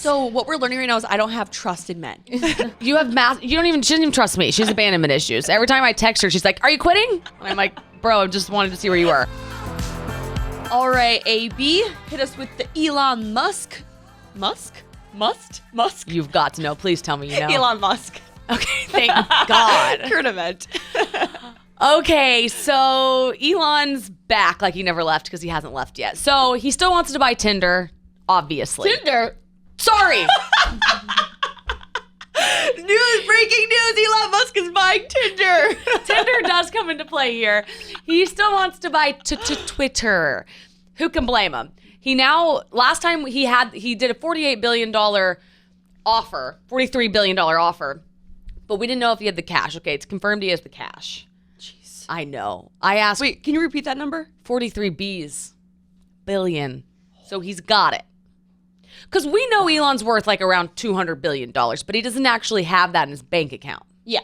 So what we're learning right now is I don't have trust in men. You have she doesn't even trust me. She has abandonment issues. Every time I text her, she's like, "Are you quitting?" And I'm like, "Bro, I just wanted to see where you were." All right, AB, hit us with the Elon Musk. Musk? You've got to know. Please tell me you know. Elon Musk. Okay, thank God. Current event. Okay, so Elon's back like he never left because he hasn't left yet. So he still wants to buy Tinder, obviously. Tinder? Sorry. Breaking news, Elon Musk is buying Tinder. Tinder does come into play here. He still wants to buy Twitter. Who can blame him? Last time he did a $48 billion offer, $43 billion offer, but we didn't know if he had the cash. Okay, it's confirmed he has the cash. Jeez. I know. I asked. Wait, can you repeat that number? 43 billion. So he's got it. Because we know Elon's worth like around $200 billion, but he doesn't actually have that in his bank account. Yeah.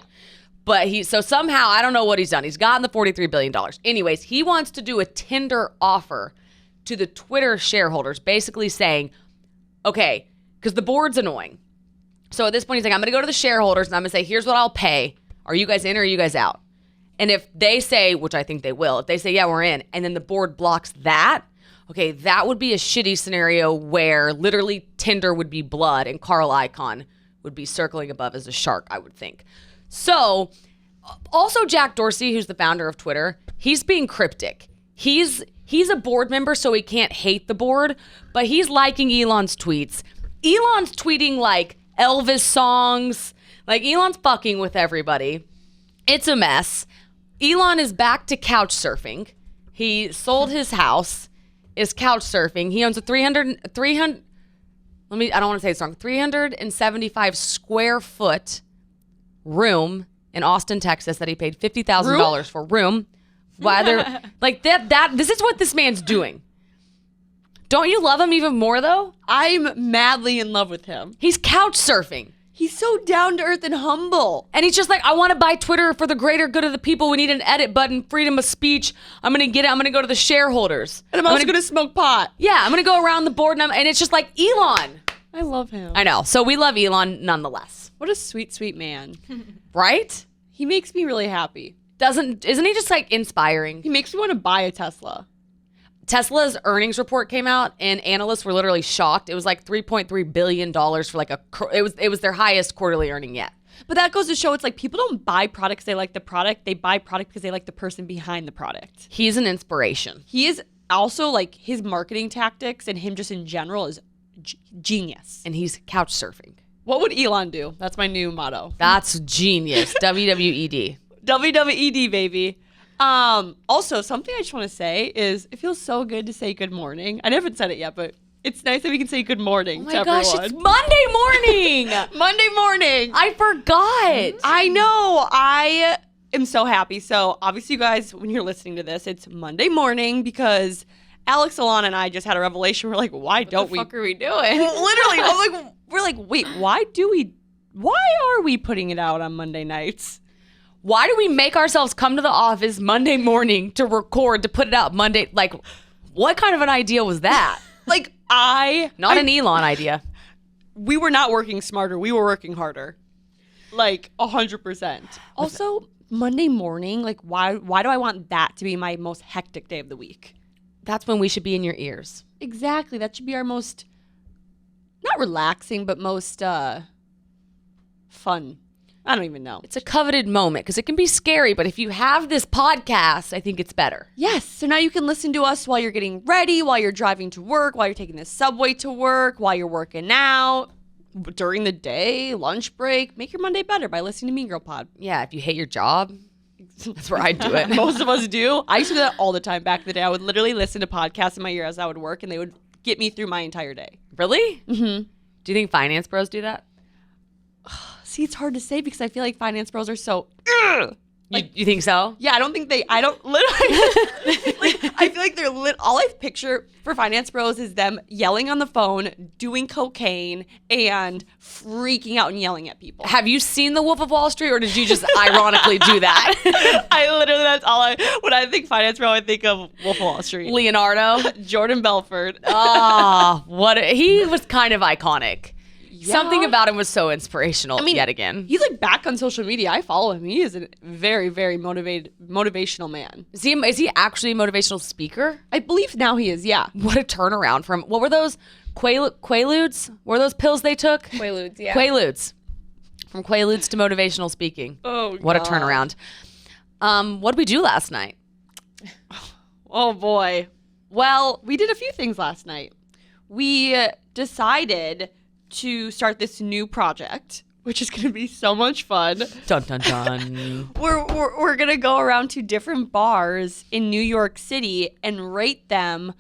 But so somehow, I don't know what he's done. He's gotten the $43 billion. Anyways, he wants to do a Tinder offer to the Twitter shareholders, basically saying, okay, because the board's annoying. So at this point, he's like, I'm going to go to the shareholders and I'm going to say, here's what I'll pay. Are you guys in or are you guys out? And if they say, which I think they will, if they say, yeah, we're in, and then the board blocks that, okay, that would be a shitty scenario where literally Tinder would be blood and Carl Icahn would be circling above as a shark, I would think. So also Jack Dorsey, who's the founder of Twitter, he's being cryptic. He's a board member, so he can't hate the board, but he's liking Elon's tweets. Elon's tweeting like Elvis songs. Like Elon's fucking with everybody. It's a mess. Elon is back to couch surfing. He sold his house, is couch surfing. He owns a 375 square foot room in Austin, Texas that he paid $50,000 for. Room. Whether like that this is what this man's doing. Don't you love him even more though? I'm madly in love with him. He's couch surfing. He's so down to earth and humble. And he's just like, I want to buy Twitter for the greater good of the people. We need an edit button, freedom of speech. I'm going to get it. I'm going to go to the shareholders. And I'm also going to smoke pot. Yeah, I'm going to go around the board and it's just like Elon. I love him. I know. So we love Elon nonetheless. What a sweet, sweet man. Right? He makes me really happy. Isn't he just like inspiring? He makes me want to buy a Tesla. Tesla's earnings report came out and analysts were literally shocked. It was like $3.3 billion for like it was their highest quarterly earning yet. But that goes to show it's like people don't buy products they like the product. They buy product because they like the person behind the product. He's an inspiration. He is also like his marketing tactics and him just in general is genius. And he's couch surfing. What would Elon do? That's my new motto. That's genius. WWED. WWED, baby. Also, something I just want to say is it feels so good to say good morning. I haven't said it yet, but it's nice that we can say good morning to everyone. Oh my gosh, it's Monday morning. Monday morning. I forgot. I know. I am so happy. So obviously, you guys, when you're listening to this, it's Monday morning because Alex, Alana, and I just had a revelation. We're like, why don't we? What the fuck are we doing? Literally, we're like, wait, why are we putting it out on Monday nights? Why do we make ourselves come to the office Monday morning to record, to put it out Monday? Like, what kind of an idea was that? Like, Not an Elon idea. We were not working smarter. We were working harder. Like, 100%. Also, Monday morning, like, why do I want that to be my most hectic day of the week? That's when we should be in your ears. Exactly. That should be our most, not relaxing, but most fun. I don't even know. It's a coveted moment because it can be scary, but if you have this podcast, I think it's better. Yes. So now you can listen to us while you're getting ready, while you're driving to work, while you're taking the subway to work, while you're working out, during the day, lunch break. Make your Monday better by listening to Mean Girl Pod. Yeah, if you hate your job, that's where I do it. Most of us do. I used to do that all the time back in the day. I would literally listen to podcasts in my ear as I would work, and they would get me through my entire day. Really? Mm-hmm. Do you think finance bros do that? See, it's hard to say because I feel like finance bros are so. Like, you think so? Yeah, I don't literally. Like, I feel like they're all I picture for finance bros is them yelling on the phone, doing cocaine, and freaking out and yelling at people. Have you seen The Wolf of Wall Street, or did you just ironically do that? That's all when I think finance bro, I think of Wolf of Wall Street. Leonardo? Jordan Belfort. Oh, he was kind of iconic. Something about him was so inspirational yet again. He's like back on social media. I follow him. He is a very, very motivational man. Is he actually a motivational speaker? I believe now he is, yeah. What a turnaround from, what were those Quaaludes? Were those pills they took? Quaaludes, yeah. Quaaludes. From Quaaludes to motivational speaking. Oh, what a turnaround. What did we do last night? Oh, boy. Well, we did a few things last night. We decided to start this new project, which is going to be so much fun. Dun, dun, dun. We're going to go around to different bars in New York City and rate them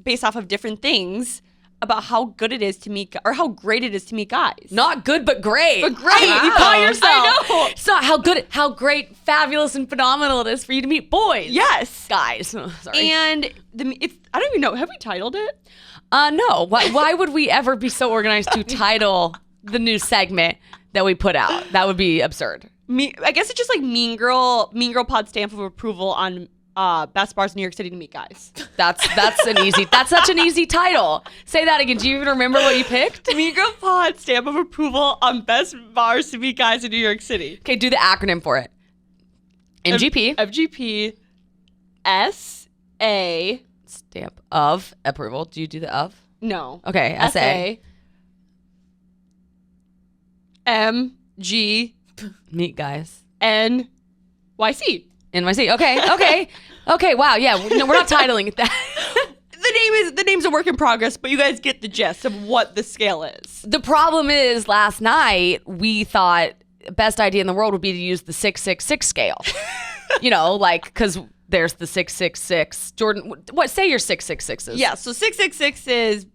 based off of different things about how good it is to meet, or how great it is to meet guys. Not good, but great. But great. You call yourself. I know. It's not how great, fabulous, and phenomenal it is for you to meet boys. Yes. Guys. Oh, sorry. And I don't even know. Have we titled it? No. Why would we ever be so organized to title the new segment that we put out? That would be absurd. I guess it's just like Mean Girl Pod stamp of approval on best bars in New York City to meet guys. That's such an easy title. Say that again. Do you even remember what you picked? Mean Girl Pod stamp of approval on best bars to meet guys in New York City. Okay, do the acronym for it. MGP. FGP. SA. Stamp of approval. Do you do the of? No. Okay, SA. MG. Meet guys. NYC. NYC. Okay. Wow. Yeah. No, we're not titling it that. The name's a work in progress, but you guys get the gist of what the scale is. The problem is, last night we thought best idea in the world would be to use the 666 scale. Because there's the 666. Jordan, what? Say your 666s. Yeah. So 666 is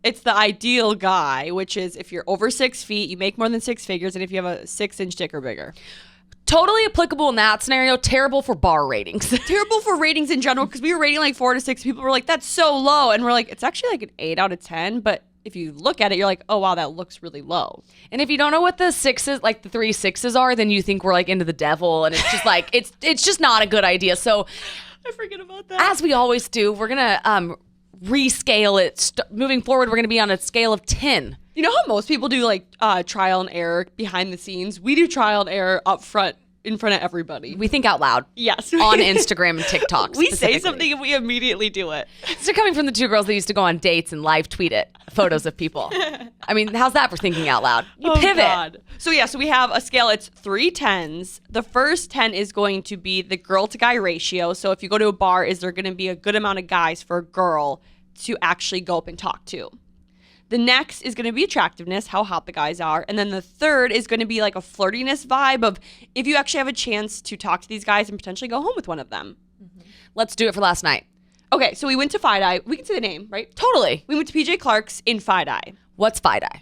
it's the ideal guy, which is if you're over 6 feet, you make more than 6 figures, and if you have a 6-inch dick or bigger. Totally applicable in that scenario. Terrible for bar ratings. Terrible for ratings in general, because we were rating like 4 to 6. People were like, that's so low. And we're like, it's actually like an 8 out of 10. But if you look at it, you're like, oh, wow, that looks really low. And if you don't know what the sixes, like the 3 6s are, then you think we're like into the devil. And it's just like, it's just not a good idea. So I forget about that. As we always do, we're going to rescale it. Moving forward, we're going to be on a scale of 10. You know how most people do like trial and error behind the scenes? We do trial and error up front, in front of everybody. We think out loud. Yes. On Instagram and TikTok. We say something and we immediately do it. These are coming from the two girls that used to go on dates and live tweet it, photos of people. I mean, how's that for thinking out loud? You pivot. God. So we have a scale. It's 3 10s. The first 10 is going to be the girl to guy ratio. So if you go to a bar, is there going to be a good amount of guys for a girl to actually go up and talk to? The next is going to be attractiveness, how hot the guys are. And then the third is going to be like a flirtiness vibe of if you actually have a chance to talk to these guys and potentially go home with one of them. Mm-hmm. Let's do it for last night. Okay, so we went to Fide-Eye. We can say the name, right? Totally. We went to PJ Clarke's in Fide-Eye. What's Fide-Eye?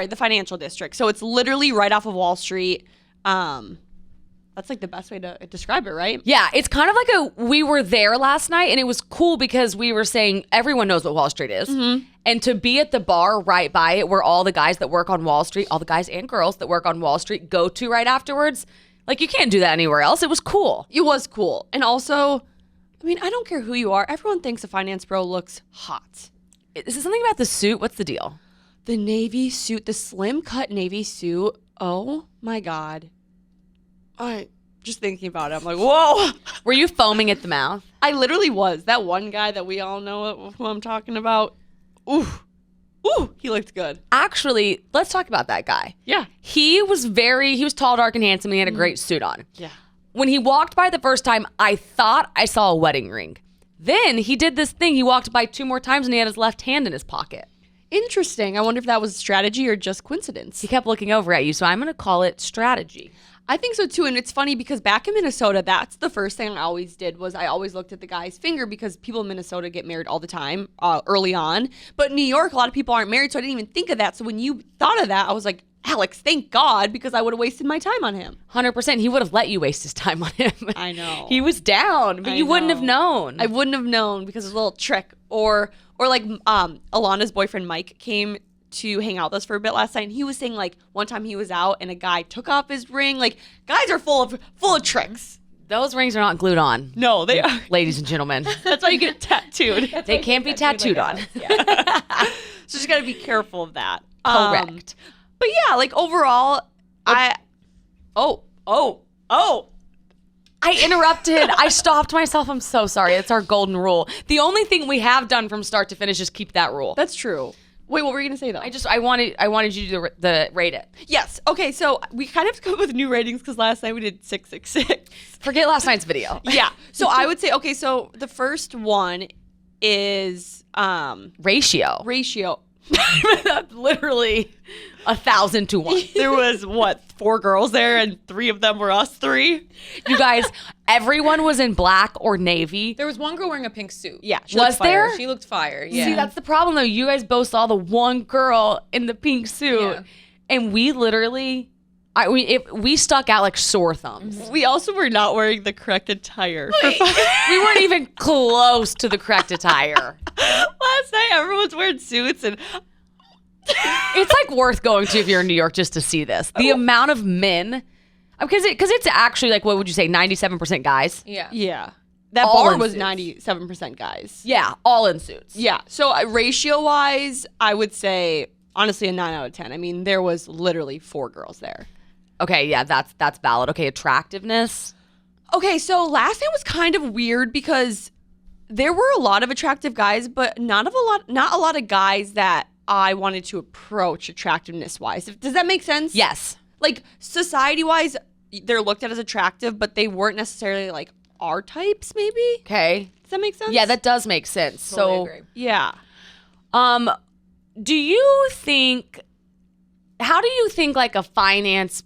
The financial district. So it's literally right off of Wall Street. That's like the best way to describe it, right? Yeah, it's kind of like we were there last night, and it was cool because we were saying everyone knows what Wall Street is. Mm-hmm. And to be at the bar right by it where all the guys that work on Wall Street, all the guys and girls that work on Wall Street go to right afterwards, like you can't do that anywhere else. It was cool. It was cool. And also, I mean, I don't care who you are. Everyone thinks a finance bro looks hot. Is it something about the suit? What's the deal? The navy suit, the slim cut navy suit. Oh my God. Just thinking about it, I'm like, whoa. Were you foaming at the mouth? I literally was. That one guy that we all know who I'm talking about. Ooh, he looked good. Actually, let's talk about that guy. Yeah. He was tall, dark, and handsome, and he had a great suit on. Yeah. When he walked by the first time, I thought I saw a wedding ring. Then he did this thing. He walked by 2 more times, and he had his left hand in his pocket. Interesting. I wonder if that was strategy or just coincidence. He kept looking over at you, so I'm going to call it strategy. I think so too, and it's funny because back in Minnesota, that's the first thing I always did was I always looked at the guy's finger because people in Minnesota get married all the time early on. But in New York, a lot of people aren't married, so I didn't even think of that. So when you thought of that, I was like, Alex, thank God, because I would have wasted my time on him. 100%. He would have let you waste his time on him. I know. He was down, but you wouldn't have known. I wouldn't have known because it was a little trick. Or like Alana's boyfriend Mike came to hang out with us for a bit last night, and he was saying like one time he was out and a guy took off his ring. Like guys are full of tricks. Those rings are not glued on. No, they are. Ladies and gentlemen. That's why you get tattooed. They can't be tattooed on. Yeah. So just got to be careful of that. Correct. But yeah, like overall, I interrupted. I stopped myself. I'm so sorry. It's our golden rule. The only thing we have done from start to finish is keep that rule. That's true. Wait, what were you gonna say though? I wanted you to do the rate it. Yes. Okay. So we kind of have to come up with new ratings because last night we did 666. Forget last night's video. Yeah. So I would say okay. So the first one is Ratio. That's literally 1,000 to 1. There was what 4 girls there, and 3 of them were us 3. You guys, everyone was in black or navy. There was one girl wearing a pink suit. Yeah. Was there? She looked fire. Yeah. See, that's the problem though. You guys both saw the one girl in the pink suit, and we literally, we stuck out like sore thumbs. We also were not wearing the correct attire. We weren't even close to the correct attire. Last night, everyone's wearing suits, and It's like worth going to if you're in New York just to see this. The amount of men, because it's actually like, what would you say, 97% guys? yeah, that All bar in was suits. 97% guys. Yeah, all in suits. Yeah. So ratio wise, I would say honestly a 9 out of 10. I mean, there was literally 4 girls there. Okay, yeah, that's valid. Okay, attractiveness. Okay, so last night was kind of weird because there were a lot of attractive guys, but not a lot of guys that I wanted to approach attractiveness wise. Does that make sense? Yes. Like society wise, they're looked at as attractive, but they weren't necessarily like our types, maybe. Okay. Does that make sense? Yeah, that does make sense. Totally So, agree. Yeah. do you think, how do you think like a finance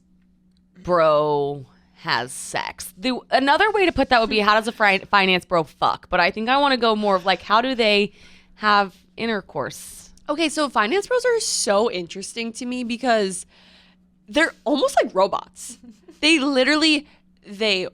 bro has sex? Another way to put that would be, how does a finance bro fuck? But I think I want to go more of like, how do they have intercourse? Okay, so finance bros are so interesting to me because they're almost like robots. They literally, they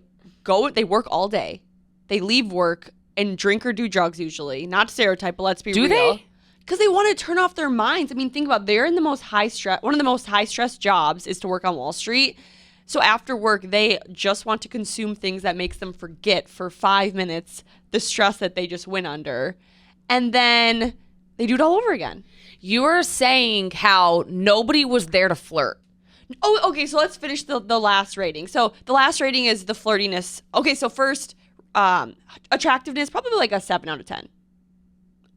work all day. They leave work and drink or do drugs usually. Not stereotype, but let's be real. Do they? Because they want to turn off their minds. I mean, think about it. They're in the most high stress. One of the most high stress jobs is to work on Wall Street. So after work, they just want to consume things that makes them forget for 5 minutes the stress that they just went under. And then they do it all over again. You were saying how nobody was there to flirt. Oh, okay. So let's finish the last rating. So the last rating is the flirtiness. Okay, so first, attractiveness, probably like a 7 out of 10.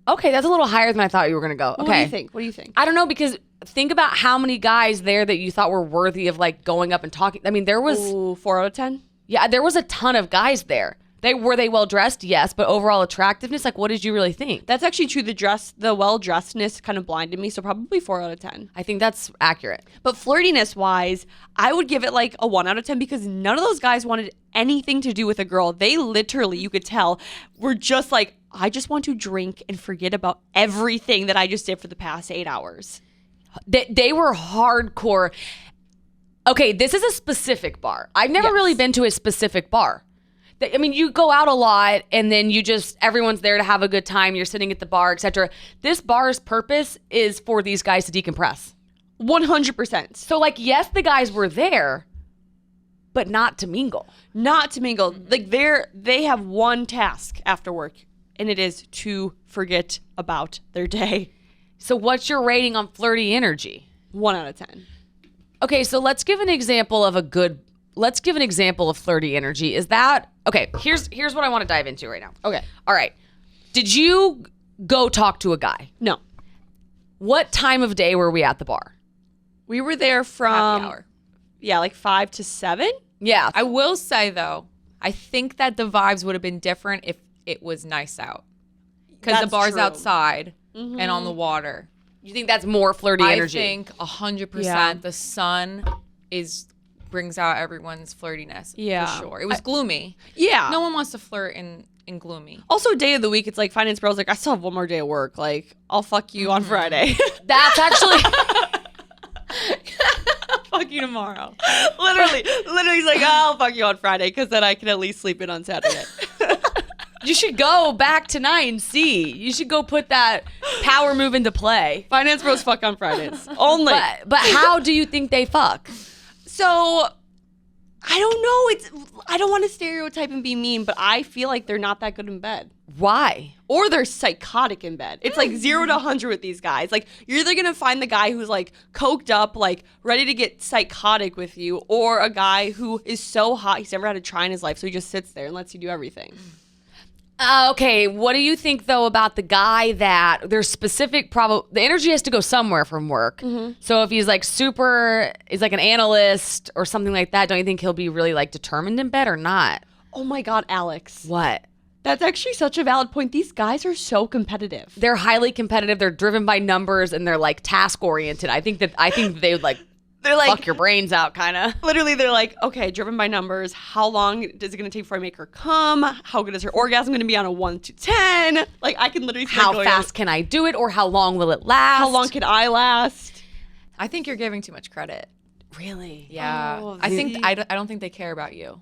Okay, that's a little higher than I thought you were going to go. Okay. What do you think? What do you think? I don't know, because think about how many guys there that you thought were worthy of like going up and talking. I mean, there was, Ooh, 4 out of 10? yeah, there was a ton of guys there. Were they well dressed? Yes, but overall attractiveness, like, what did you really think? That's actually true. The well-dressedness kind of blinded me, so probably 4 out of 10. I think that's accurate. But flirtiness-wise, I would give it like a 1 out of 10 because none of those guys wanted anything to do with a girl. They literally, you could tell, were just like, I just want to drink and forget about everything that I just did for the past 8 hours. They were hardcore. Okay, this is a specific bar. I've never really been to a specific bar. I mean, you go out a lot and then everyone's there to have a good time. You're sitting at the bar, etc. This bar's purpose is for these guys to decompress. 100%. So, like, yes, the guys were there, but not to mingle. Not to mingle. Like they have one task after work, and it is to forget about their day. So what's your rating on flirty energy? 1 out of 10. Okay, so let's give an example of flirty energy. Is that, okay, here's what I want to dive into right now. Okay. All right. Did you go talk to a guy? No. What time of day were we at the bar? We were there from Happy hour. Yeah, like 5 to 7. Yeah. I will say though, I think that the vibes would have been different if it was nice out. Because the That's bar's true. outside and on the water. You think that's more flirty energy? I think 100% Yeah. the sun brings out everyone's flirtiness. Yeah. For sure. It was gloomy. Yeah. No one wants to flirt in gloomy. Also, day of the week, it's like finance bros like, I still have one more day of work. Like, I'll fuck you on Friday. That's actually... Fuck you tomorrow. literally, he's like, I'll fuck you on Friday because then I can at least sleep in on Saturday. You should go back tonight and see. You should go put that power move into play. Finance bros fuck on Fridays. Only. But how do you think they fuck? So, I don't know. I don't want to stereotype and be mean, but I feel like they're not that good in bed. Why? Or they're psychotic in bed. It's like 0 to 100 with these guys. Like, you're either going to find the guy who's like coked up, like ready to get psychotic with you, or a guy who is so hot he's never had a try in his life, so he just sits there and lets you do everything. Okay, what do you think though about the guy that there's specific the energy has to go somewhere from work. So if he's like he's like an analyst or something like that, don't you think he'll be really like determined in bed or not? Oh my God, Alex. What? That's actually such a valid point. These guys are so competitive. They're highly competitive. They're driven by numbers and they're like task oriented. I think they would like They're like, fuck your brains out, kind of. Literally, they're like, okay, driven by numbers. How long is it going to take before I make her come? How good is her orgasm going to be on a 1 to 10? Like, I can literally see How fast can I do it, or how long will it last? How long can I last? I think you're giving too much credit. Really? Yeah. Oh, I don't think they care about you.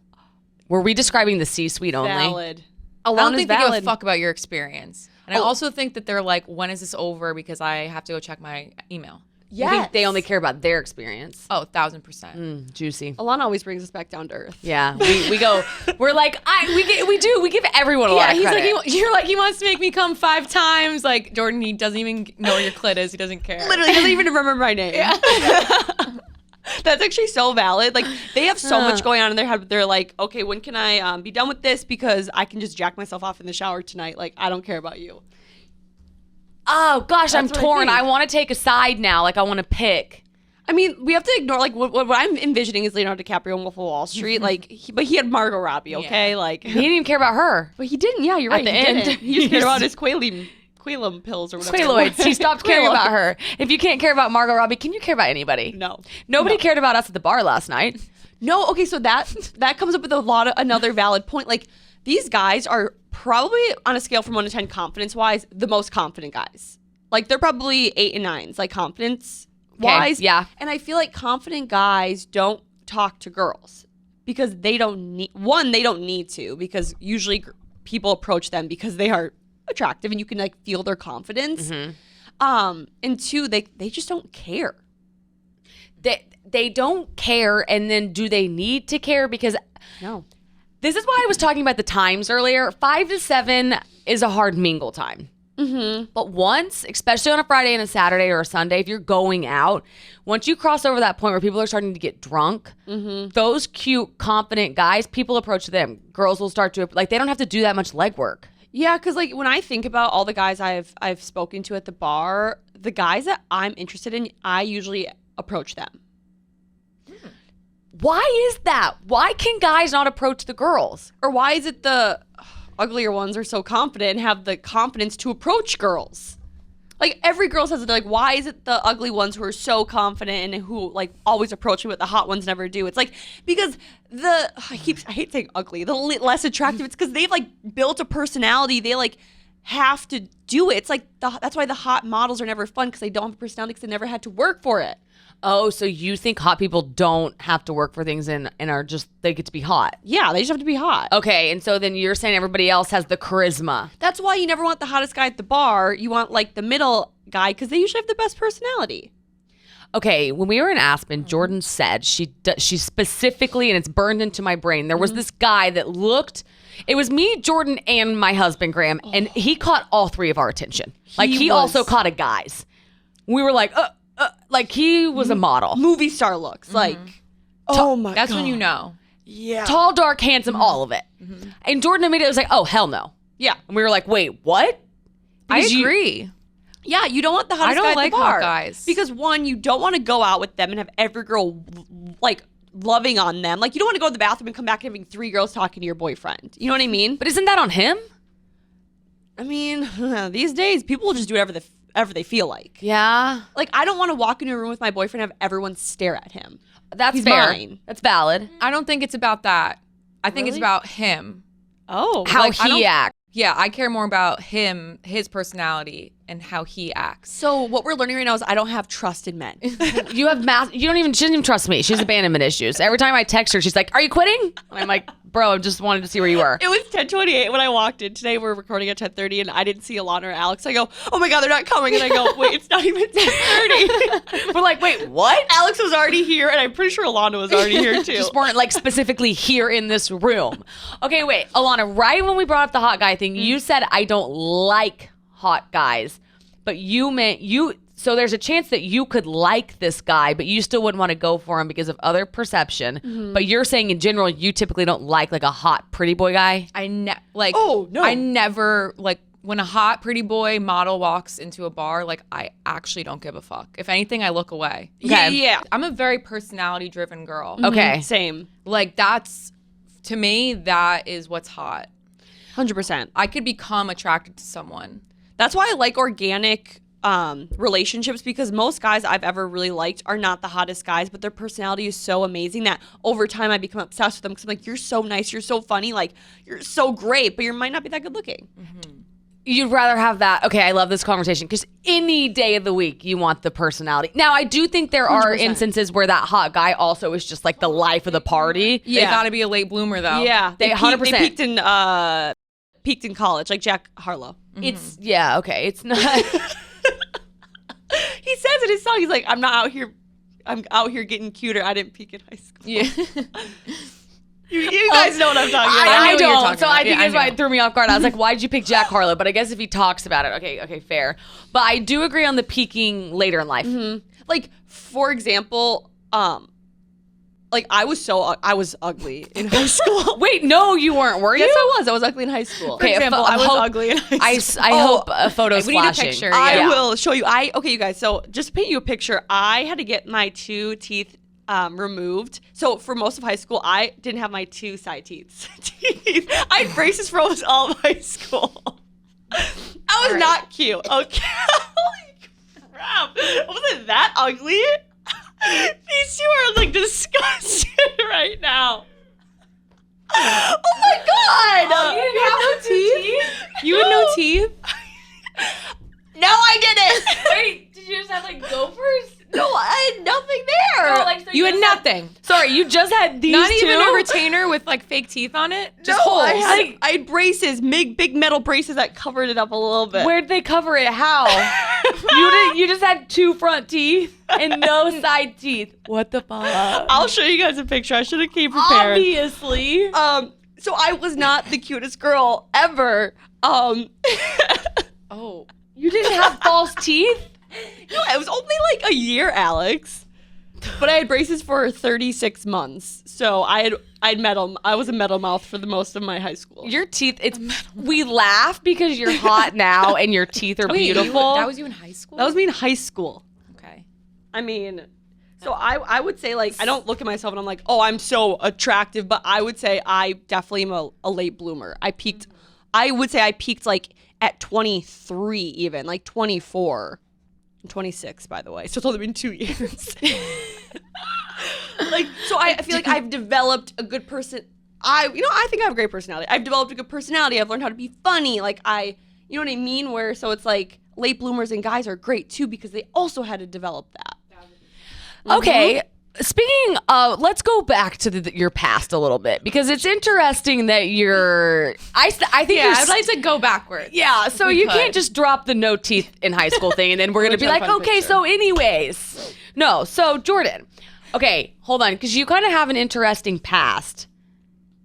Were we describing the C-suite only? Valid. I don't Alana's think they give a valid. fuck about your experience. And I also think that they're like, when is this over? Because I have to go check my email. You think they only care about their experience? Oh, 1,000%. Juicy. Alana always brings us back down to earth. Yeah, we go. We're like, we give everyone a lot of He's credit. like, you're like, he wants to make me come 5 times. Like, Jordan, he doesn't even know where your clit is. He doesn't care. Literally doesn't even remember my name. Yeah. That's actually so valid. Like, they have so much going on in their head. They're like, okay, when can I be done with this? Because I can just jack myself off in the shower tonight. Like, I don't care about you. Oh gosh, I'm That's what I torn. think. I want to take a side now. Like I want to pick. I mean, we have to ignore, like, what I'm envisioning is Leonardo DiCaprio in Wolf of Wall Street. Like, but he had Margot Robbie, okay? Like, He didn't even care about her. but he didn't. Yeah, you're right. At the he end, didn't. He just cared about his Quaalude pills or whatever. Quaaludes. He stopped caring Quaaludes. about her. If you can't care about Margot Robbie, can you care about anybody? No. Nobody No. cared about us at the bar last night. No, okay, so that comes up with another valid point. Like, these guys are probably on a scale from 1 to 10 confidence wise the most confident guys. Like, they're probably 8 and 9s, like confidence wise. yeah. And I feel like confident guys don't talk to girls because they don't need to, because usually people approach them because they are attractive and you can like feel their confidence. And 2, they just don't care. They don't care, and then do they need to care? Because No. this is why I was talking about the times earlier. 5 to 7 is a hard mingle time. But once, especially on a Friday and a Saturday or a Sunday, if you're going out, once you cross over that point where people are starting to get drunk, those cute, confident guys, people approach them. Girls will start to, like, they don't have to do that much legwork. Yeah, because like when I think about all the guys I've spoken to at the bar, the guys that I'm interested in, I usually approach them. Why is that? Why can guys not approach the girls? Or why is it the uglier ones are so confident and have the confidence to approach girls? Like, every girl says it. They're like, why is it the ugly ones who are so confident and who like always approach me, but the hot ones never do? It's like, because I hate saying ugly, the less attractive, it's because they've like built a personality. They like have to do it. It's like that's why the hot models are never fun, because they don't have a personality, because they never had to work for it. Oh, so you think hot people don't have to work for things and are just, they get to be hot? Yeah, they just have to be hot. Okay, and so then you're saying everybody else has the charisma. That's why you never want the hottest guy at the bar. You want like the middle guy, because they usually have the best personality. Okay, when we were in Aspen, Jordan said she specifically, and it's burned into my brain, there was this guy that looked, it was me, Jordan, and my husband, Graham, and he caught all 3 of our attention. Like, he also caught a guy's. We were like, like he was a model. Movie star looks like. Oh my That's god. when you know. Yeah. Tall, dark, handsome, all of it. And Jordan immediately was like, oh, hell no. Yeah. And we were like, wait, what? I Because you- agree. Yeah, you don't want the hottest I don't guy at like the bar. hot guys. Because 1, you don't want to go out with them and have every girl like loving on them. Like, you don't want to go to the bathroom and come back and having 3 girls talking to your boyfriend. You know what I mean? But isn't that on him? I mean, these days people will just do whatever they feel like. Yeah. Like, I don't want to walk into a room with my boyfriend and have everyone stare at him. That's He's fair. mine. That's valid. I don't think it's about that. I think it's Really? about him. Oh. How Like, I he don't- acts. Yeah, I care more about him, his personality. and how he acts. So what we're learning right now is I don't have trust in men. You have she doesn't even trust me. She's abandonment issues. Every time I text her, she's like, "Are you quitting?" And I'm like, "Bro, I just wanted to see where you were." It was 10:28 when I walked in. Today we're recording at 10:30 and I didn't see Alana or Alex. I go, "Oh my God, they're not coming." And I go, "Wait, it's not even 10:30." We're like, "Wait, what?" Alex was already here and I'm pretty sure Alana was already here too. Just weren't like specifically here in this room. Okay, wait, Alana, right when we brought up the hot guy thing, you said I don't like hot guys, but you meant so there's a chance that you could like this guy, but you still wouldn't want to go for him because of other perception. But you're saying in general, you typically don't like a hot pretty boy guy? I never like when a hot pretty boy model walks into a bar, like I actually don't give a fuck. If anything, I look away. Okay. Yeah. I'm a very personality driven girl. Okay. Same. Like that's, to me, that is what's hot. 100%. I could become attracted to someone. That's why I like organic relationships, because most guys I've ever really liked are not the hottest guys, but their personality is so amazing that over time I become obsessed with them because I'm like, you're so nice, you're so funny, like you're so great, but you might not be that good looking. You'd rather have that. Okay, I love this conversation because any day of the week you want the personality. Now, I do think there are 100%. instances where that hot guy also is just like the life of the party. They gotta be a late bloomer though. Yeah, They 100%. They peaked in college, like Jack Harlow. It's okay. It's not. He says in his song, he's like, I'm out here getting cuter. I didn't peak in high school. Yeah. You guys know what I'm talking about. I know I what you're don't. talking So about. I think Yeah, that's I why know. it threw me off guard. I was like, why did you pick Jack Harlow? But I guess if he talks about it, okay, fair. But I do agree on the peaking later in life. Like, for example, like I was ugly in high school. Wait, no, you weren't, were you? Yes, I was. I was ugly in high school. Okay, For example, I I was hope- ugly in high school. I hope a photo's we need a flashing. picture. I Yeah. will show you. Okay, you guys. So just to paint you a picture, I had to get my 2 teeth removed. So for most of high school, I didn't have my 2 side teeth. I had braces for almost all of high school. I was not cute. Okay. Holy crap! Wasn't that ugly? These 2 are like disgusting right now. Oh my god! You didn't have no teeth? You had no teeth? No, I didn't. Wait, did you just have like gophers? No, I had nothing there. No, like, so You had just nothing. Sorry, you just had these Not two? even a retainer with like fake teeth on it? Just No, holes. I had braces, big metal braces that covered it up a little bit. Where'd they cover it? How? You just had 2 front teeth and no side teeth. What the fuck? I'll show you guys a picture. I should have came prepared. Obviously. So I was not the cutest girl ever. Oh. You didn't have false teeth? No, it was only like a year, Alex. But I had braces for 36 months. So I was a metal mouth for the most of my high school. Your teeth, we laugh because you're hot now and your teeth are beautiful. That was you in high school? That was me in high school. Okay. I mean, so I would say, like, I don't look at myself and I'm like, oh, I'm so attractive, but I would say I definitely am a late bloomer. I would say I peaked like at 23 even, like 24. I'm 26, by the way, so it's only been 2 years. Like, so I feel like I've developed a good person. I think I have a great personality. I've developed a good personality. I've learned how to be funny. Like you know what I mean? Where, so it's like late bloomers and guys are great too because they also had to develop that. Okay. Speaking of, let's go back to your past a little bit because it's interesting that I think Yeah, you're I'd like to go backwards. yeah, so We you could. can't just drop the no teeth in high school thing and then we're going to be try to like, find a okay, picture. so anyways. No, so Jordan. Okay, hold on, because you kind of have an interesting past.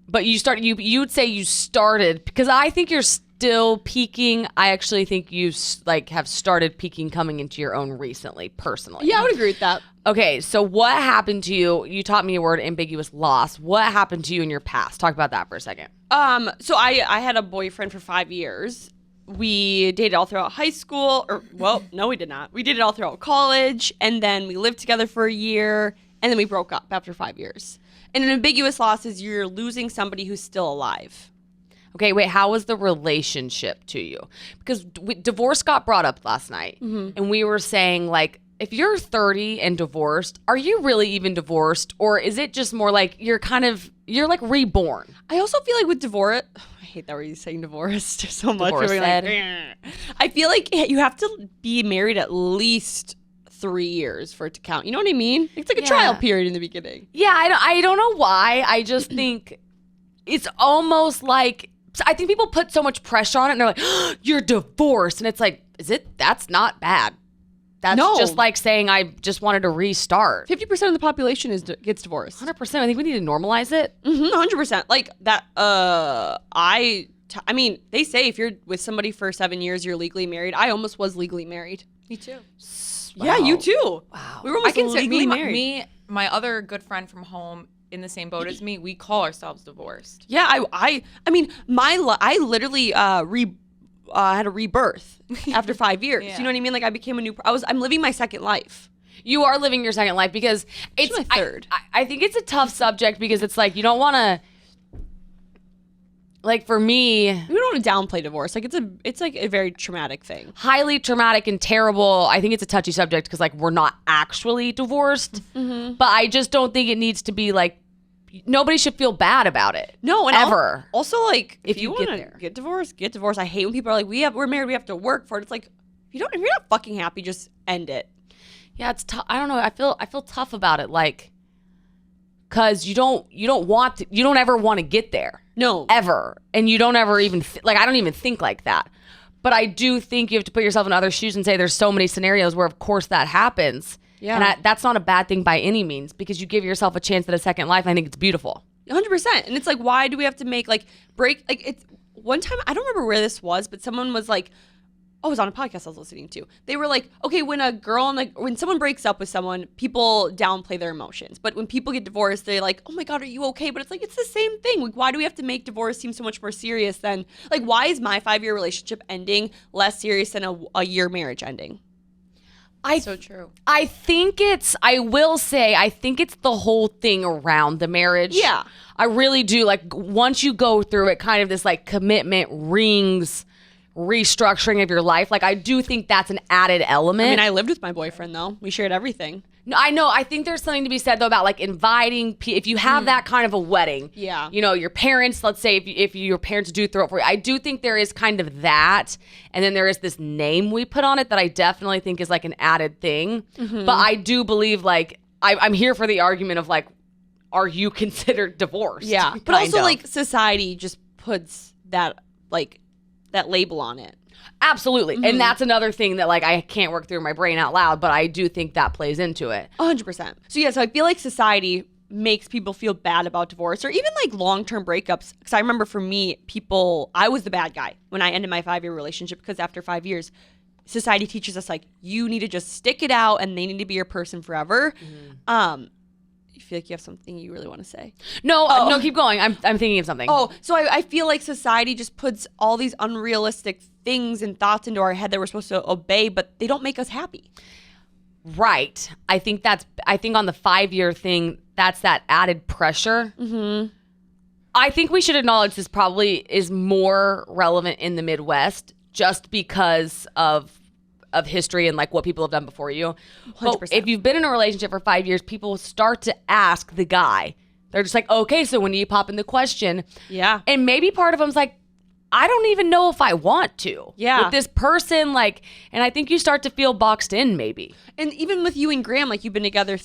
But you'd say you started, because I think you're still peaking. I actually think you have started peaking coming into your own recently, personally. Yeah, I would agree with that. Okay, so what happened to you? You taught me a word, ambiguous loss. What happened to you in your past? Talk about that for a second. So I had a boyfriend for 5 years. We dated all throughout high school, no, we did not. We did it all throughout college, and then we lived together for a year, and then we broke up after 5 years. And an ambiguous loss is you're losing somebody who's still alive. Okay, wait, how was the relationship to you? Because divorce got brought up last night, and we were saying, like, if you're 30 and divorced, are you really even divorced? Or is it just more like you're like reborn? I also feel like with divorce, I hate that we're saying divorced so much. Divorced. I feel like you have to be married at least 3 years for it to count. You know what I mean? It's like a trial period in the beginning. Yeah, I don't know why. I just think it's almost like, I think people put so much pressure on it and they're like, oh, you're divorced. And it's like, that's not bad. That's just like saying I just wanted to restart. 50% of the population gets divorced. 100%. I think we need to normalize it. 100%. Like that. I mean, they say if you're with somebody for 7 years, you're legally married. I almost was legally married. Me too. Wow. Yeah, you too. Wow. We were almost legally married. My other good friend from home in the same boat as me, we call ourselves divorced. Yeah, I mean, I literally had a rebirth after 5 years. Yeah. You know what I mean? Like I became I'm living my second life. You are living your second life because it's my third. I think it's a tough subject because it's like you don't want to. Like for me, we don't want to downplay divorce. Like it's like a very traumatic thing. Highly traumatic and terrible. I think it's a touchy subject because like we're not actually divorced, but I just don't think it needs to be like nobody should feel bad about it. No, and ever. Also, like if you want get to there. get divorced, get divorced. I hate when people are like, we're married, we have to work for it. It's like if you're not fucking happy, just end it. Yeah, it's tough. I don't know. I feel tough about it, like, cause you don't ever want to get there. No, ever, and you don't ever even like. I don't even think like that. But I do think you have to put yourself in other shoes and say there's so many scenarios where, of course, that happens. Yeah, and that's not a bad thing by any means because you give yourself a chance at a second life. I think it's beautiful. 100%. And it's like, why do we have to make break? Like it's one time I don't remember where this was, but someone was like. Oh, it was on a podcast I was listening to. They were like, okay, when when someone breaks up with someone, people downplay their emotions. But when people get divorced, they're like, oh my God, are you okay? But it's like, it's the same thing. Like, why do we have to make divorce seem so much more serious than, like, why is my 5-year relationship ending less serious than a year marriage ending? So true. I think it's the whole thing around the marriage. Yeah. I really do. Like, once you go through it, kind of this, like, commitment rings restructuring of your life. Like, I do think that's an added element. I mean, I lived with my boyfriend, though. We shared everything. No, I know. I think there's something to be said, though, about, like, inviting if you have that kind of a wedding. Yeah. You know, your parents, let's say if your parents do throw it for you. I do think there is kind of that. And then there is this name we put on it that I definitely think is, like, an added thing. Mm-hmm. But I do believe, like, I'm here for the argument of, like, are you considered divorced? Yeah. But also, like, society just puts that, like, that label on it. Absolutely. Mm-hmm. And that's another thing that like I can't work through my brain out loud, but I do think that plays into it. 100%. So yeah, so I feel like society makes people feel bad about divorce or even like long-term breakups. Because I remember for me, I was the bad guy when I ended my 5-year relationship because after 5 years, society teaches us like you need to just stick it out and they need to be your person forever. Mm-hmm. You feel like you have something you really want to say? No, no, keep going. I'm thinking of something. Oh, so I feel like society just puts all these unrealistic things and thoughts into our head that we're supposed to obey, but they don't make us happy. Right. I think on the 5-year thing, that's that added pressure. Mm-hmm. I think we should acknowledge this probably is more relevant in the Midwest just because of history and like what people have done before you. 100%. But if you've been in a relationship for 5 years, people start to ask the guy. They're just like, okay, so when do you pop in the question? Yeah. And maybe part of them's like, I don't even know if I want to. Yeah. With this person, like, and I think you start to feel boxed in maybe. And even with you and Graham, like you've been together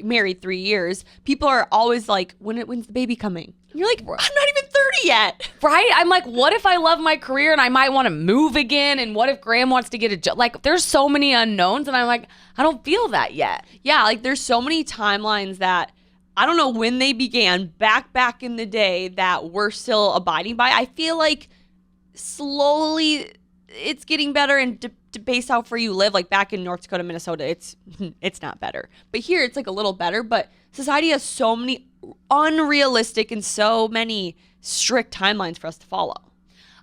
married 3 years, people are always like, when's the baby coming? And you're like, I'm not even 30 yet. Right? I'm like, what if I love my career and I might want to move again? And what if Graham wants to get a job? Like, there's so many unknowns and I'm like, I don't feel that yet. Yeah, like there's so many timelines that I don't know when they began back in the day that we're still abiding by. I feel like slowly it's getting better and based off where you live, like back in North Dakota, Minnesota, it's not better. But here it's like a little better, but society has so many unrealistic and so many strict timelines for us to follow.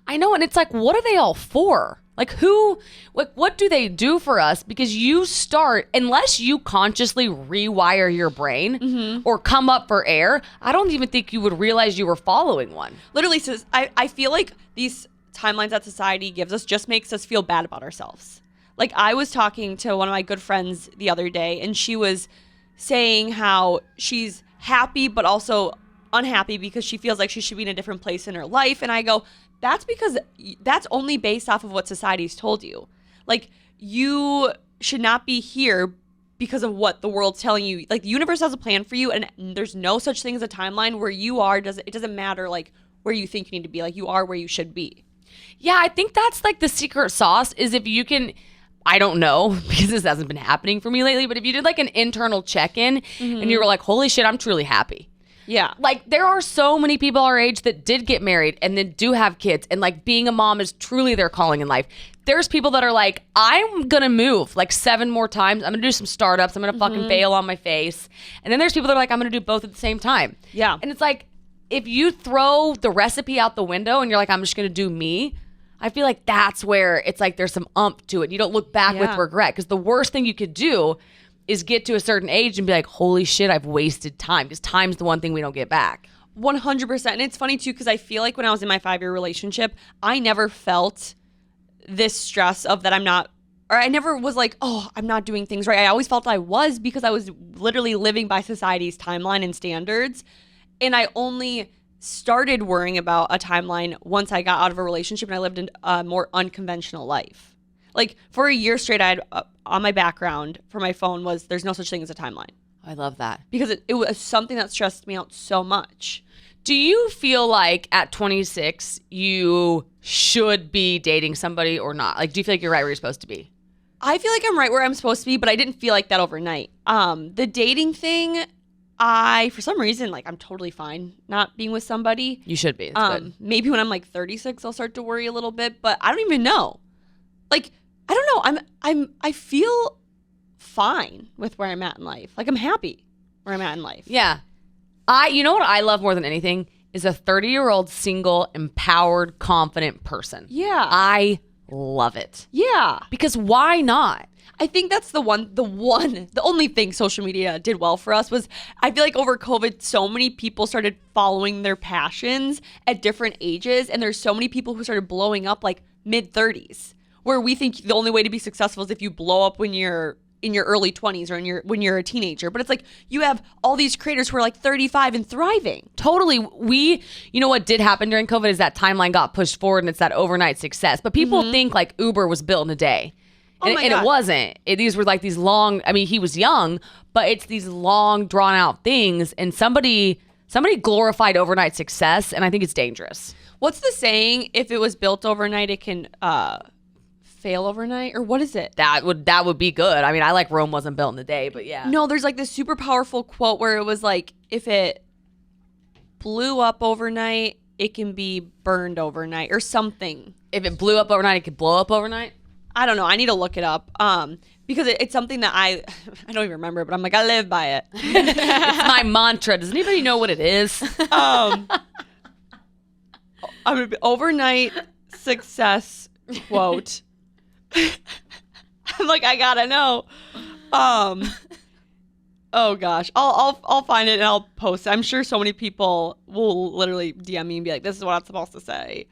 I know, and it's like, what are they all for? Like what do they do for us? Because you start, unless you consciously rewire your brain or come up for air, I don't even think you would realize you were following one. Literally, says I feel like these timelines that society gives us just makes us feel bad about ourselves. Like I was talking to one of my good friends the other day and she was saying how she's happy but also unhappy because she feels like she should be in a different place in her life. And I go, that's because that's only based off of what society's told you. Like, you should not be here because of what the world's telling you. Like, the universe has a plan for you, and there's no such thing as a timeline where you are. It doesn't matter, like, where you think you need to be. Like, you are where you should be. Yeah, I think that's like the secret sauce is if you can, I don't know, because this hasn't been happening for me lately, but if you did like an internal check-in and you were like, holy shit, I'm truly happy. Yeah. Like, there are so many people our age that did get married and then do have kids, and like being a mom is truly their calling in life. There's people that are like, I'm gonna move like 7 more times. I'm gonna do some startups. I'm gonna fucking fail on my face. And then there's people that are like, I'm gonna do both at the same time. Yeah. And it's like, if you throw the recipe out the window and you're like, I'm just gonna do me, I feel like that's where it's like there's some to it. You don't look back with regret, because the worst thing you could do is get to a certain age and be like, holy shit, I've wasted time, because time's the one thing we don't get back. 100%. And it's funny too, because I feel like when I was in my 5-year relationship, I never felt this stress of that I never was like, oh, I'm not doing things right. I always felt I was, because I was literally living by society's timeline and standards. And I only started worrying about a timeline once I got out of a relationship and I lived a more unconventional life. Like, for a year straight, I had on my background for my phone was, there's no such thing as a timeline. I love that. Because it was something that stressed me out so much. Do you feel like at 26 you should be dating somebody or not? Like, do you feel like you're right where you're supposed to be? I feel like I'm right where I'm supposed to be, but I didn't feel like that overnight. The dating thing, for some reason, like, I'm totally fine not being with somebody. You should be. It's good. Maybe when I'm like 36, I'll start to worry a little bit, but I don't even know. Like, I don't know. I feel fine with where I'm at in life. Like, I'm happy where I'm at in life. Yeah. You know what I love more than anything is a 30-year-old single, empowered, confident person. Yeah. I love it. Yeah. Because why not? I think that's the only thing social media did well for us was, I feel like over COVID, so many people started following their passions at different ages. And there's so many people who started blowing up like mid-30s, where we think the only way to be successful is if you blow up when you're in your early 20s or when you're a teenager. But it's like, you have all these creators who are like 35 and thriving. Totally. You know what did happen during COVID is that timeline got pushed forward, and it's that overnight success. But people think like Uber was built in a day. And it wasn't. These were like these long, I mean, he was young, but it's these long, drawn out things. And somebody glorified overnight success, and I think it's dangerous. What's the saying? If it was built overnight, it can fail overnight? Or what is it? That would be good. I mean, I like Rome wasn't built in a day, but yeah. No, there's like this super powerful quote where it was like, if it blew up overnight, it can be burned overnight or something. If it blew up overnight, it could blow up overnight? I don't know. I need to look it up. Because it's something that I don't even remember, but I'm like, I live by it. It's my mantra. Does anybody know what it is? I'm gonna be overnight success quote. I'm like, I gotta know. Oh gosh, I'll find it and I'll post it. I'm sure so many people will literally DM me and be like, this is what I'm supposed to say.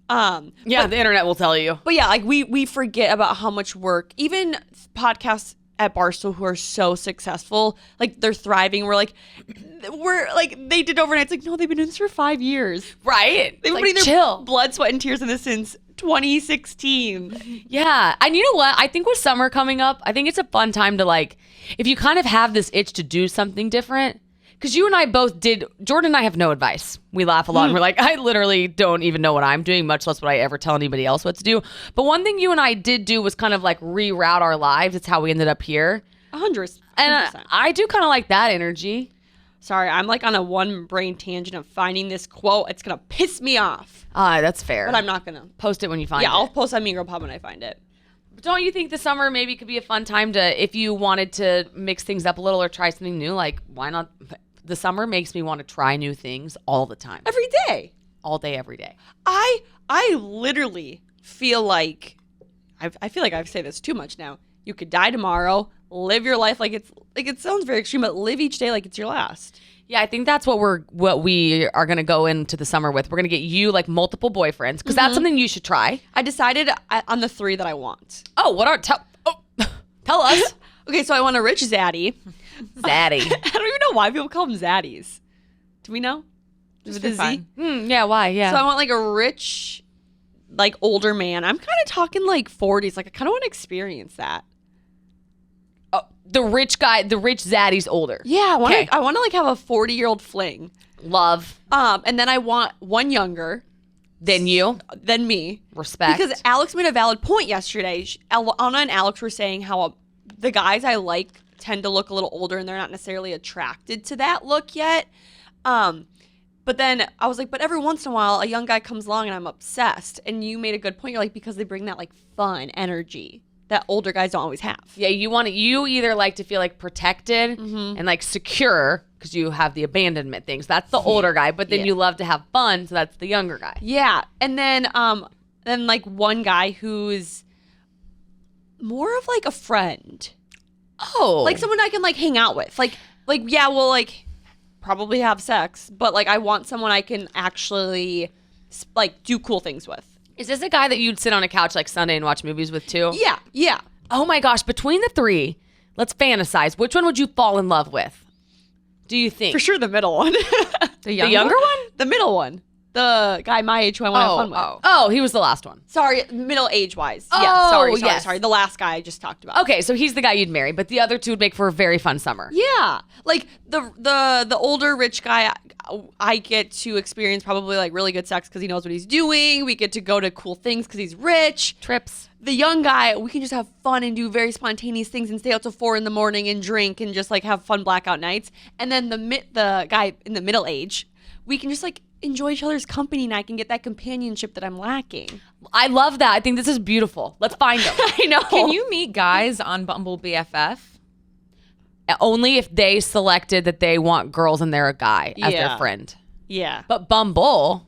The internet will tell you. But yeah, like we forget about how much work, even podcasts at Barstool who are so successful, like they're thriving. We're like, they did overnight. It's like, no, they've been doing this for 5 years. Right. They've been putting their blood, sweat, and tears in this since 2016. Yeah. And you know what? I think with summer coming up, I think it's a fun time to like, if you kind of have this itch to do something different, because you and I both did, Jordan and I have no advice. We laugh a lot and we're like, I literally don't even know what I'm doing, much less would I ever tell anybody else what to do. But one thing you and I did do was kind of like reroute our lives. It's how we ended up here. 100%. And I do kind of like that energy. Sorry, I'm like on a one brain tangent of finding this quote. It's going to piss me off. That's fair. But I'm not going to. Post it when you find it. Yeah, I'll post on Mean Girl Pub when I find it. But don't you think the summer maybe could be a fun time to, if you wanted to mix things up a little or try something new, like why not? The summer makes me want to try new things all the time. Every day. All day, every day. I literally feel like, I feel like I've said this too much now. You could die tomorrow, live your life like it's, like it sounds very extreme, but live each day like it's your last. Yeah, I think that's what we are going to go into the summer with. We're going to get you like multiple boyfriends, because that's something you should try. I decided on the 3 that I want. Oh, tell us. Okay, so I want a rich zaddy. Zaddy. I don't even know why people call them zaddies. Do we know? Just With for a Z? fun. Yeah, why? Yeah. So I want like a rich like older man. I'm kind of talking like 40s. Like I kind of want to experience that. Oh, the rich guy, the rich zaddy's older. Yeah, I want to like have a 40-year-old fling. Love. And then I want one younger Than me. Respect. Because Alex made a valid point yesterday. Anna and Alex were saying how the guys I like tend to look a little older and they're not necessarily attracted to that look yet. But then I was like, but every once in a while, a young guy comes along and I'm obsessed. And you made a good point. You're like, because they bring that like fun energy that older guys don't always have. Yeah, you either like to feel like protected and like secure because you have the abandonment things. That's the older guy, but then you love to have fun, so that's the younger guy. Yeah. And then like one guy who's more of like a friend. Oh. Like someone I can like hang out with. Like yeah, we'll like probably have sex, but like I want someone I can actually like do cool things with. Is this a guy that you'd sit on a couch like Sunday and watch movies with too? Yeah. Oh my gosh, between the three, let's fantasize. Which one would you fall in love with? Do you think? For sure the middle one. The younger one? The middle one. The guy my age who I want to have fun with. Oh, he was the last one. Sorry, middle age wise. Oh, Yeah, sorry. The last guy I just talked about. Okay, so he's the guy you'd marry, but the other two would make for a very fun summer. Yeah. Like the older rich guy, I get to experience probably like really good sex because he knows what he's doing. We get to go to cool things because he's rich. Trips. The young guy, we can just have fun and do very spontaneous things and stay out till 4 a.m. and drink and just like have fun blackout nights. And then the guy in the middle age, we can just like enjoy each other's company and I can get that companionship that I'm lacking. I love that. I think this is beautiful. Let's find them. I know. Can you meet guys on Bumble BFF? Only if they selected that they want girls and they're a guy as their friend. Yeah. But Bumble.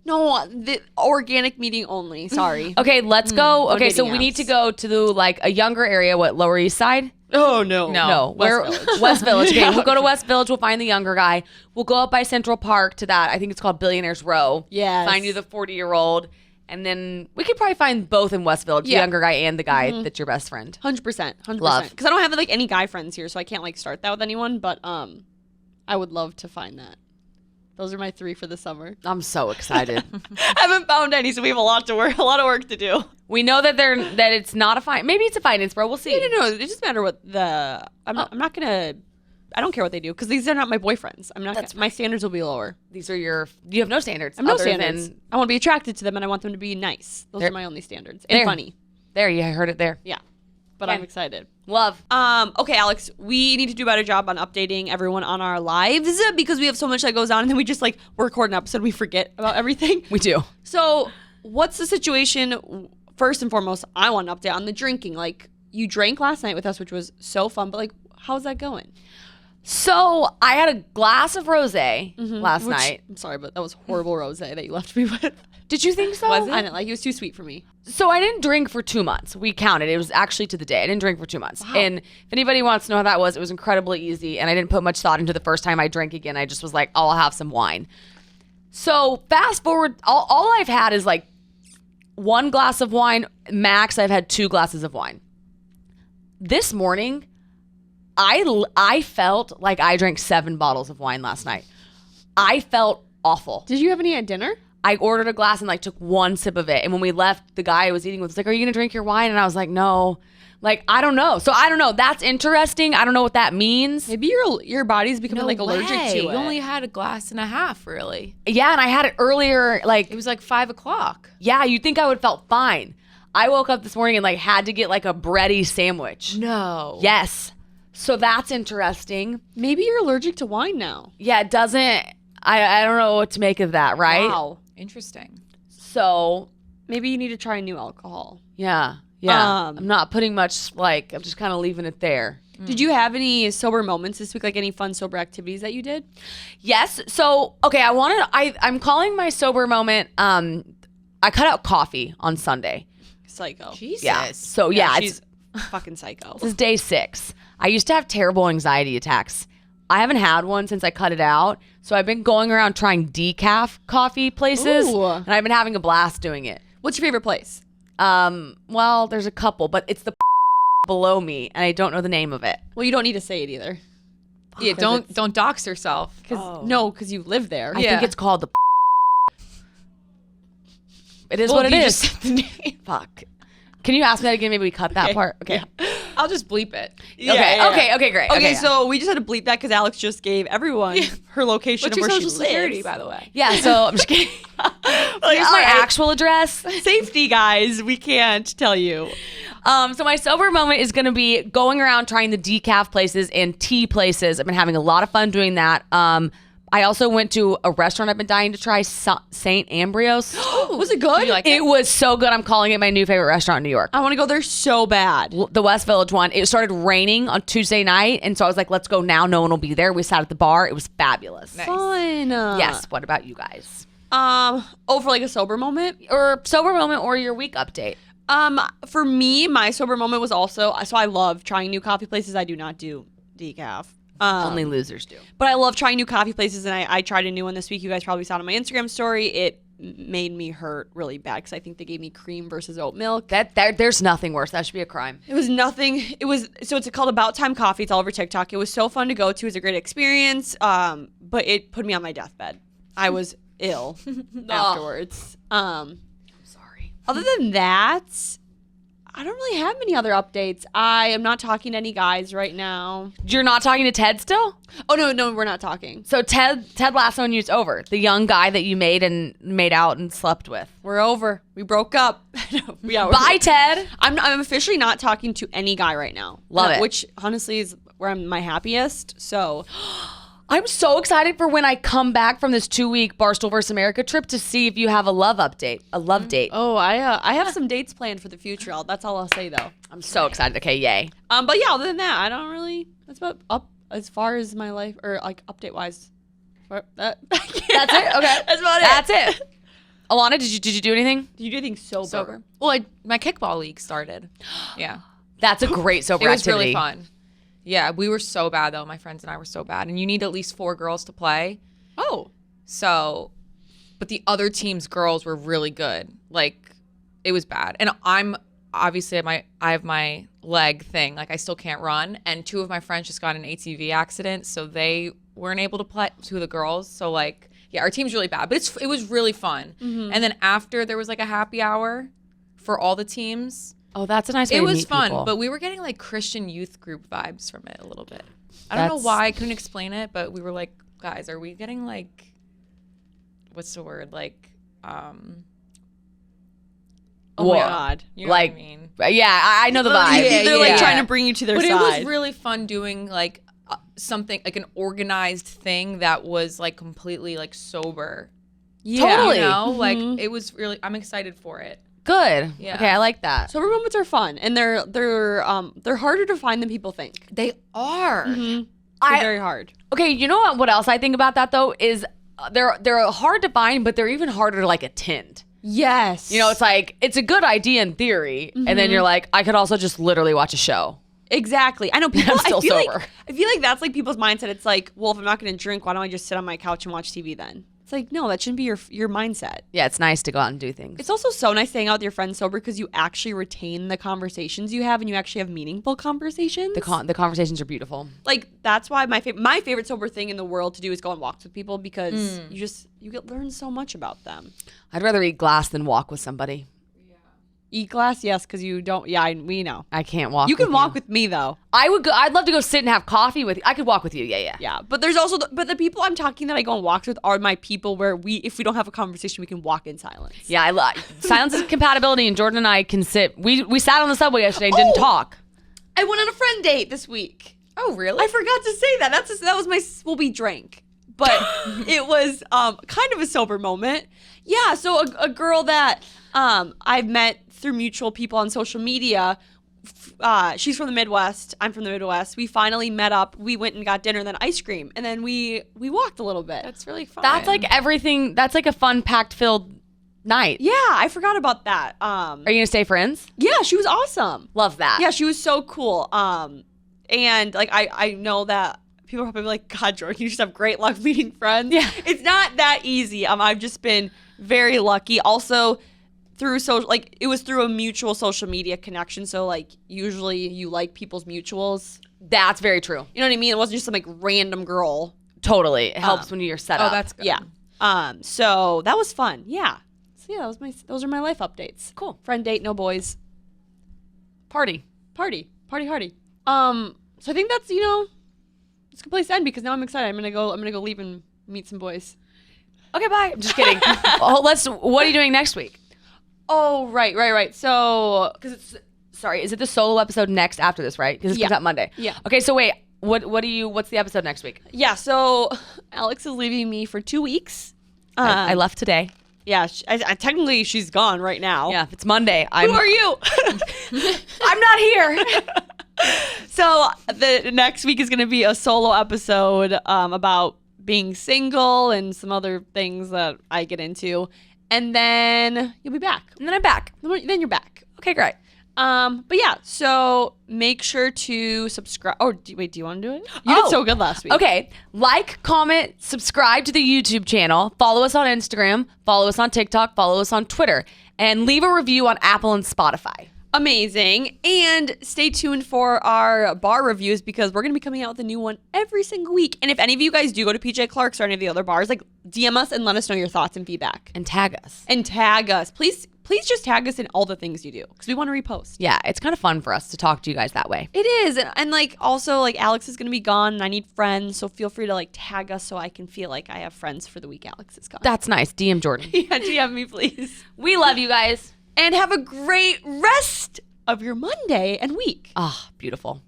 No, the organic meeting only. Sorry. Okay, let's go. Okay, so dating we need to apps. go to like a younger area. What, Lower East Side? Oh, no. No, West Village. Okay, we'll go to West Village. We'll find the younger guy. We'll go up by Central Park to that. I think it's called Billionaires Row. Yes. Find you the 40-year-old. And then we could probably find both in West Village, the younger guy and the guy that's your best friend. 100%. Love. Because I don't have like any guy friends here, so I can't like start that with anyone. But I would love to find that. Those are my 3 for the summer. I'm so excited. I haven't found any, so we have a lot of work to do. We know that it's not a fine. Maybe it's a finance bro. We'll see. No. It doesn't matter what the. I'm not gonna. I don't care what they do because these are not my boyfriends. I'm not. My standards will be lower. These are you have no standards. I have no other standards. than- I want to be attracted to them and I want them to be nice. Those are my only standards and There. funny. There, you heard it there. Yeah, but Okay. I'm excited. Love. Okay, Alex, we need to do a better job on updating everyone on our lives because we have so much that goes on and then we just like we'll record an episode, we forget about everything. We do. So, what's the situation? First and foremost, I want an update on the drinking. Like, you drank last night with us, which was so fun, but like, how's that going? So I had a glass of rosé last night. I'm sorry, but that was horrible rosé that you left me with. Did you think so? I didn't like it. Was too sweet for me. So I didn't drink for 2 months. We counted. It was actually to the day. I didn't drink for 2 months. Wow. And if anybody wants to know how that was, it was incredibly easy. And I didn't put much thought into the first time I drank again. I just was like, oh, I'll have some wine. So fast forward, all I've had is like 1 glass of wine. Max, I've had 2 glasses of wine. This morning, I felt like I drank 7 bottles of wine last night. I felt awful. Did you have any at dinner? I ordered a glass and like took 1 sip of it. And when we left, the guy I was eating with was like, are you going to drink your wine? And I was like, no. Like, I don't know. So I don't know. That's interesting. I don't know what that means. Maybe your body's becoming like allergic to it. You only had a glass and a half, really. Yeah, and I had it earlier. Like, It was like 5 o'clock. yeah, you'd think I would have felt fine. I woke up this morning and like had to get like a bready sandwich. No. Yes. So that's interesting. Maybe you're allergic to wine now. Yeah, it doesn't. I don't know what to make of that, right? Wow. Interesting. So Maybe you need to try a new alcohol. yeah. I'm not putting much, like, I'm just kind of leaving it there. Did you have any sober moments this week? Like any fun sober activities that you did? Yes. So, okay, I'm calling my sober moment, I cut out coffee on Sunday. Psycho. Jesus. Yeah. So, yeah, she's fucking psycho. this is day 6. I used to have terrible anxiety attacks. I haven't had one since I cut it out. So I've been going around trying decaf coffee places. Ooh. And I've been having a blast doing it. What's your favorite place? Well, there's a couple, but it's the below me, and I don't know the name of it. Well, you don't need to say it either. Yeah, don't dox yourself. Because you live there. I think it's called the It is Well, what it you is. just said the name. Fuck. Can you ask me that again? Maybe we cut that part. Okay. I'll just bleep it. Okay, great. Okay, yeah. so we just had to bleep that because Alex just gave everyone her location What's of your where social she security, lives. by the way? Yeah, so I'm just kidding. Here's my actual address. Safety, guys. We can't tell you. So my sober moment is going to be going around trying the decaf places and tea places. I've been having a lot of fun doing that. I also went to a restaurant I've been dying to try, St. Ambrose. Was it good? Did you like It was so good. I'm calling it my new favorite restaurant in New York. I want to go there so bad. The West Village one. It started raining on Tuesday night, and so I was like, let's go now. No one will be there. We sat at the bar. It was fabulous. Nice. Fun. Yes. What about you guys? For like a sober moment. Or sober moment or your week update? For me, my sober moment was also, so I love trying new coffee places. I do not do decaf. Only losers do. But I love trying new coffee places, and I tried a new one this week. You guys probably saw it on my Instagram story. It made me hurt really bad because I think they gave me cream versus oat milk. There's nothing worse. That should be a crime. It was nothing. It's called About Time Coffee. It's all over TikTok. It was so fun to go to. It was a great experience. But it put me on my deathbed. I was ill afterwards. I'm sorry. Other than that, I don't really have many other updates. I am not talking to any guys right now. You're not talking to Ted still? Oh, no, we're not talking. So Ted Lasso and you's over. The young guy that you made out and slept with. We're over. We broke up. Bye, Ted. I'm officially not talking to any guy right now. Love it. Which honestly is where I'm my happiest. So I'm so excited for when I come back from this 2-week Barstool vs. America trip to see if you have a love update, a love date. Oh, I have some dates planned for the future. That's all I'll say though. I'm so excited. Okay, yay. But yeah, other than that, I don't really. That's about up as far as my life or like update wise. That's it. Okay, That's about it. That's it. Alana, did you do anything? Did you do anything sober? Well, my kickball league started. Yeah. That's a great sober It was activity. really fun. Yeah, we were so bad though. My friends and I were so bad, and you need at least 4 girls to play. Oh, So, but the other team's girls were really good. Like, it was bad. And I'm obviously I have my leg thing. Like, I still can't run. And 2 of my friends just got in an ATV accident, so they weren't able to play. 2 of the girls. So like, yeah, our team's really bad. But it was really fun. Mm-hmm. And then after there was like a happy hour for all the teams. Oh, that's a nice way It to was meet fun, people. but we were getting like Christian youth group vibes from it a little bit. I don't know That's- why I couldn't explain it, but we were like, guys, are we getting like, what's the word? Like, oh Whoa. my God. you know Like, what I mean? Yeah, I know the vibe. Yeah, They're like yeah. trying to bring you to their But side. it was really fun doing like something like an organized thing that was like completely like sober. Yeah. Totally. You know, like Mhm. it was really. I'm excited for it. Good. Yeah. Okay, I like that. Sober moments are fun, and they're harder to find than people think. They are. They're I- very hard. Okay, you know what else I think about that though is they're hard to find, but they're even harder to like attend. Yes. You know, it's like it's a good idea in theory, and then you're like, I could also just literally watch a show. Exactly. I know people. I'm still I feel sober. I feel like that's like people's mindset. It's like, well, if I'm not going to drink, why don't I just sit on my couch and watch TV then? It's like, no, that shouldn't be your mindset. Yeah, it's nice to go out and do things. It's also so nice to hang out with your friends sober because you actually retain the conversations you have and you actually have meaningful conversations. The conversations are beautiful. Like that's why my favorite sober thing in the world to do is go on walks with people because you get learn so much about them. I'd rather eat glass than walk with somebody. Eat glass, yes, because you don't. Yeah, we know. I can't walk. You can with walk with me though. I would go. I'd love to go sit and have coffee with you. I could walk with you. Yeah. Yeah, but there's also the people I'm talking that I go on walks with are my people where if we don't have a conversation, we can walk in silence. Yeah, I love silence is compatibility, and Jordan and I can sit. We sat on the subway yesterday and didn't talk. I went on a friend date this week. Oh, really? I forgot to say that. That was my we drank, but it was kind of a sober moment. Yeah, so a girl that I've met through mutual people on social media. She's from the Midwest. I'm from the Midwest. We finally met up. We went and got dinner, then ice cream, and then we walked a little bit. That's really fun. That's like everything. That's like a fun, packed filled night. Yeah, I forgot about that. Are you gonna stay friends? Yeah, she was awesome. Love that. Yeah, she was so cool. And like I know that people are probably like, God, Jordan, you just have great luck meeting friends. Yeah. It's not that easy. I've just been very lucky. Also through it was through a mutual social media connection. So like usually you like people's mutuals. That's very true. You know what I mean? It wasn't just some like random girl. Totally. It helps when you're set up. Oh, that's good. Yeah. So that was fun. Yeah. those are my life updates. Cool. Friend date, no boys. Party. Party. So I think that's, it's a good place to end because now I'm excited. I'm gonna go leave and meet some boys. Okay, bye. I'm just kidding. What are you doing next week? Oh, right. So, Is it the solo episode next after this, right? Because this comes out Monday. Yeah. Okay, so wait. What's the episode next week? yeah, so Alex is leaving me for 2 weeks. I left today. Yeah, technically she's gone right now. Yeah, it's Monday. Who are you? I'm not here. So the next week is going to be a solo episode about being single and some other things that I get into. And then you'll be back. And then I'm back. Then you're back. Okay, great. But yeah, so make sure to subscribe. Oh, do you want to do it? You did so good last week. Okay. Like, comment, subscribe to the YouTube channel, follow us on Instagram, follow us on TikTok, follow us on Twitter, and leave a review on Apple and Spotify. Amazing. And stay tuned for our bar reviews because we're going to be coming out with a new one every single week. And if any of you guys do go to PJ Clarke's or any of the other bars, like DM us and let us know your thoughts and feedback. And tag us. And tag us. Please just tag us in all the things you do because we want to repost. Yeah, it's kind of fun for us to talk to you guys that way. It is. And like also like Alex is going to be gone and I need friends. So feel free to like tag us so I can feel like I have friends for the week Alex is gone. That's nice. DM Jordan. Yeah, DM me please. We love you guys. And have a great rest of your Monday and week. Ah, beautiful.